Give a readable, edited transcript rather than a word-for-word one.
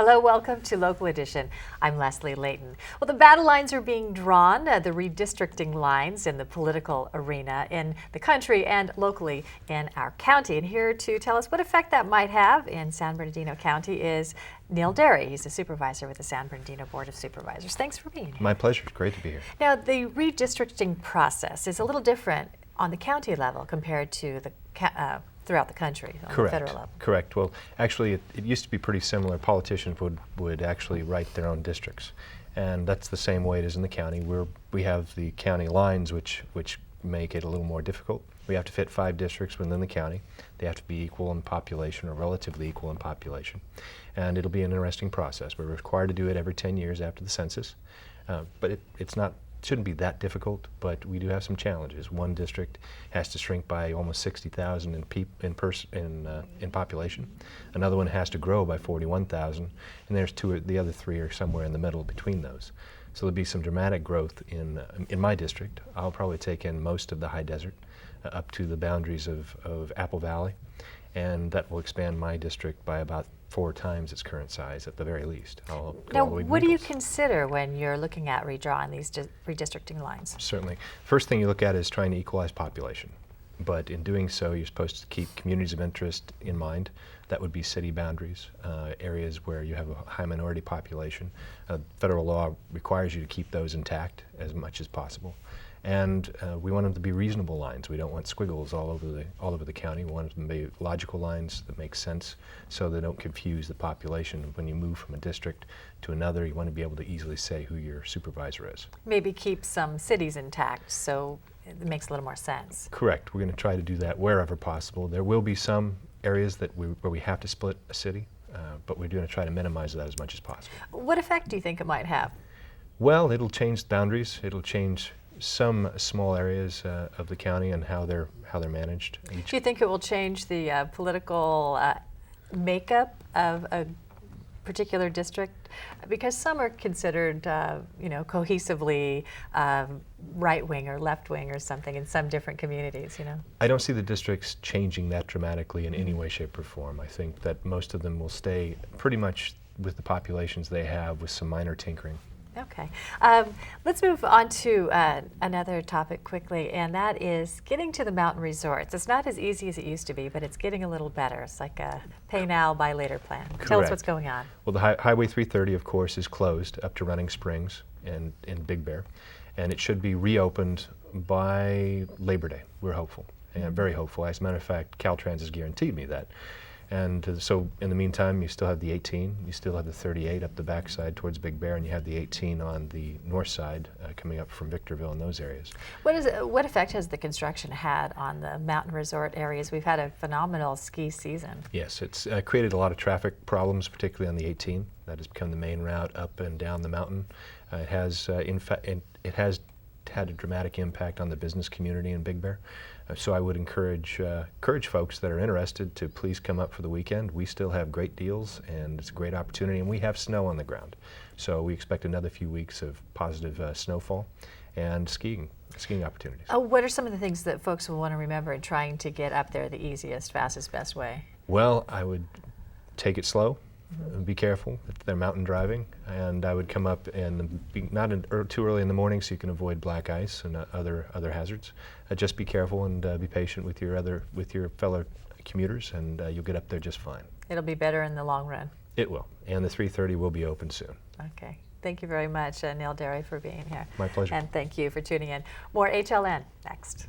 Hello, welcome to Local Edition. I'm Leslie Leyton. Well, the battle lines are being drawn, the redistricting lines in the political arena in the country and locally in our county. And here to tell us what effect that might have in San Bernardino County is Neil Derry. He's a supervisor with the San Bernardino Board of Supervisors. Thanks for being here. My pleasure. It's great to be here. Now, the redistricting process is a little different on the county level compared to the throughout the country on the federal level. Correct. Well, actually, it used to be pretty similar. Politicians would actually write their own districts, and that's the same way it is in the county. We have the county lines, which make it a little more difficult. We have to fit 5 districts within the county. They have to be equal in population or relatively equal in population, and it'll be an interesting process. We're required to do it every 10 years after the census, but it's not. Shouldn't be that difficult, but we do have some challenges. One district has to shrink by almost 60,000 in population. Another one has to grow by 41,000, and the other 3 are somewhere in the middle between those. So there'll be some dramatic growth in my district. I'll probably take in most of the high desert up to the boundaries of Apple Valley, and that will expand my district by about 4 times its current size at the very least. Now, what do you consider when you're looking at redrawing these redistricting lines? Certainly. First thing you look at is trying to equalize population. But in doing so, you're supposed to keep communities of interest in mind. That would be city boundaries, areas where you have a high minority population. Federal law requires you to keep those intact as much as possible. And we want them to be reasonable lines. We don't want squiggles all over the county. We want them to be logical lines that make sense so they don't confuse the population. When you move from a district to another, you want to be able to easily say who your supervisor is. Maybe keep some cities intact so it makes a little more sense. Correct. We're going to try to do that wherever possible. There will be some areas where we have to split a city, but we're going to try to minimize that as much as possible. What effect do you think it might have? Well, it'll change boundaries. It'll change some small areas of the county and how they're managed. Do you think it will change the political makeup of a particular district? Because some are considered, cohesively right-wing or left-wing or something in some different communities, I don't see the districts changing that dramatically in any way, shape, or form. I think that most of them will stay pretty much with the populations they have with some minor tinkering. Okay. Let's move on to another topic quickly, and that is getting to the mountain resorts. It's not as easy as it used to be, but it's getting a little better. It's like a pay now, buy later plan. Correct. Tell us what's going on. Well, the Highway 330, of course, is closed up to Running Springs and in Big Bear, and it should be reopened by Labor Day. We're hopeful, and very hopeful. As a matter of fact, Caltrans has guaranteed me that. And so in the meantime, you still have the 18, you still have the 38 up the backside towards Big Bear, and you have the 18 on the north side coming up from Victorville and those areas. What effect has the construction had on the mountain resort areas? We've had a phenomenal ski season. Yes, it's created a lot of traffic problems, particularly on the 18. That has become the main route up and down the mountain. It has had a dramatic impact on the business community in Big Bear. So I would encourage folks that are interested to please come up for the weekend. We still have great deals, and it's a great opportunity, and we have snow on the ground. So we expect another few weeks of positive snowfall and skiing opportunities. What are some of the things that folks will want to remember in trying to get up there the easiest, fastest, best way? Well, I would take it slow. Be careful if they're mountain driving, and I would come up and be not too early in the morning so you can avoid black ice and other hazards. Just be careful and be patient with your fellow commuters, and you'll get up there just fine. It'll be better in the long run. It will, and the 330 will be open soon. Okay. Thank you very much, Neil Derry, for being here. My pleasure. And thank you for tuning in. More HLN next.